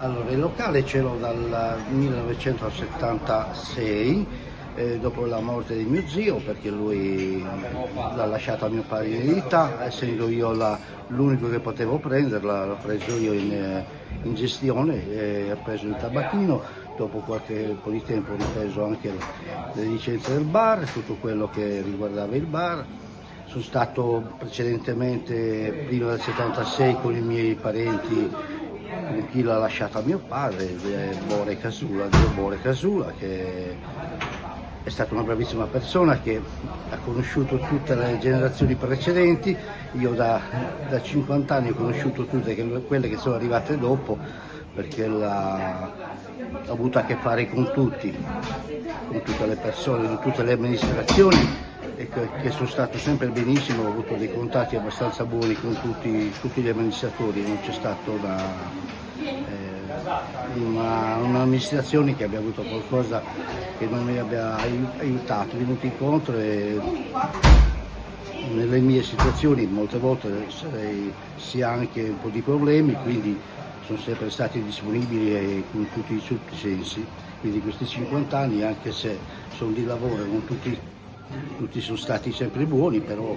Allora, il locale ce l'ho dal 1976, dopo la morte di mio zio, perché lui l'ha lasciato a mio padre in eredità, essendo io l'unico che potevo prenderla, l'ho preso io in gestione, ho preso il tabacchino, dopo qualche po' di tempo ho ripreso anche le licenze del bar, tutto quello che riguardava il bar. Sono stato precedentemente, prima del 76, con i miei parenti, con chi l'ha lasciata mio padre, Bore Casula, Zio Bore Casula, che è stata una bravissima persona che ha conosciuto tutte le generazioni precedenti. Io da 50 anni ho conosciuto tutte quelle che sono arrivate dopo, perché ho avuto a che fare con tutti, con tutte le persone, con tutte le amministrazioni, e che sono stato sempre benissimo, ho avuto dei contatti abbastanza buoni con tutti gli amministratori, non c'è stata un'amministrazione che abbia avuto qualcosa che non mi abbia aiutato, venuto incontro, e nelle mie situazioni molte volte si ha anche un po' di problemi, quindi sono sempre stati disponibili con tutti i sensi. Quindi questi 50 anni, anche se sono di lavoro, non tutti sono stati sempre buoni, però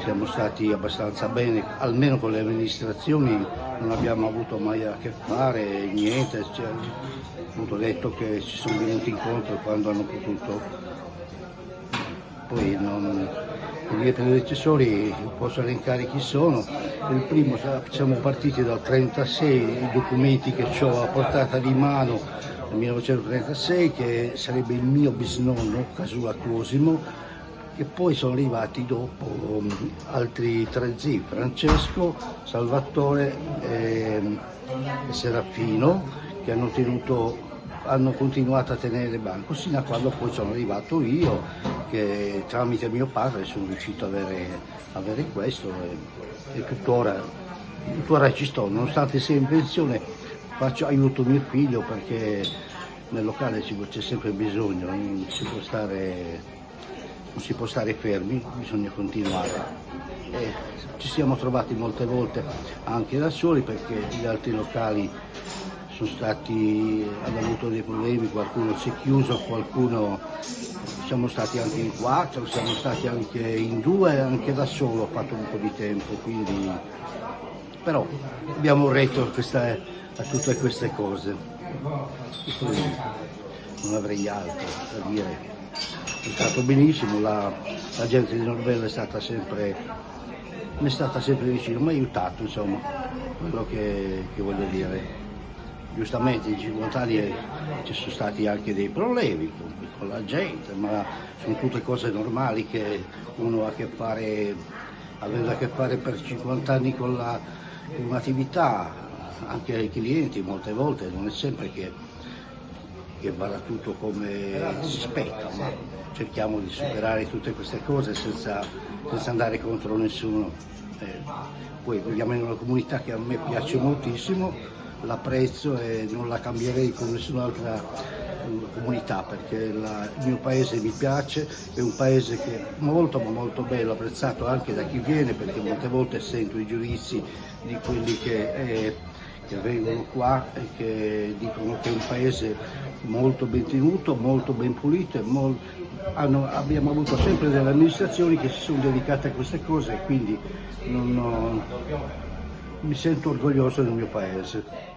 siamo stati abbastanza bene, almeno con le amministrazioni non abbiamo avuto mai a che fare, niente, cioè, appunto detto che ci sono venuti incontro quando hanno potuto. Poi i miei predecessori posso elencare chi sono. Il primo, siamo partiti dal 36, i documenti che ho a portata di mano nel 1936, che sarebbe il mio bisnonno Casula Cosimo, che poi sono arrivati dopo altri 3 zii, Francesco, Salvatore e Serafino, che hanno continuato a tenere banco sino a quando poi sono arrivato io, che tramite mio padre sono riuscito ad avere questo, e tuttora ci sto, nonostante sia in pensione, aiuto mio figlio, perché nel locale c'è sempre bisogno, non si può stare fermi, bisogna continuare. E ci siamo trovati molte volte anche da soli, perché gli altri locali hanno avuto dei problemi, qualcuno si è chiuso, qualcuno, siamo stati anche in 4, siamo stati anche in 2, anche da solo ho fatto un po' di tempo, quindi però abbiamo retto a tutte queste cose. Non avrei altro da dire. È stato benissimo, la gente di Norbella mi è stata sempre vicino, mi ha aiutato, insomma, quello che voglio dire. Giustamente in 50 anni ci sono stati anche dei problemi con la gente, ma sono tutte cose normali che uno ha a che fare, avendo a che fare per 50 anni con un'attività, anche ai clienti molte volte non è sempre che vada tutto come si spetta, ma cerchiamo di superare tutte queste cose senza andare contro nessuno. Poi viviamo in una comunità che a me piace moltissimo, l'apprezzo e non la cambierei con nessun'altra comunità, perché il mio paese mi piace, è un paese che è molto ma molto bello, apprezzato anche da chi viene, perché molte volte sento i giudizi di quelli che vengono qua e che dicono che è un paese molto ben tenuto, molto ben pulito, abbiamo avuto sempre delle amministrazioni che si sono dedicate a queste cose, e quindi mi sento orgoglioso del mio paese.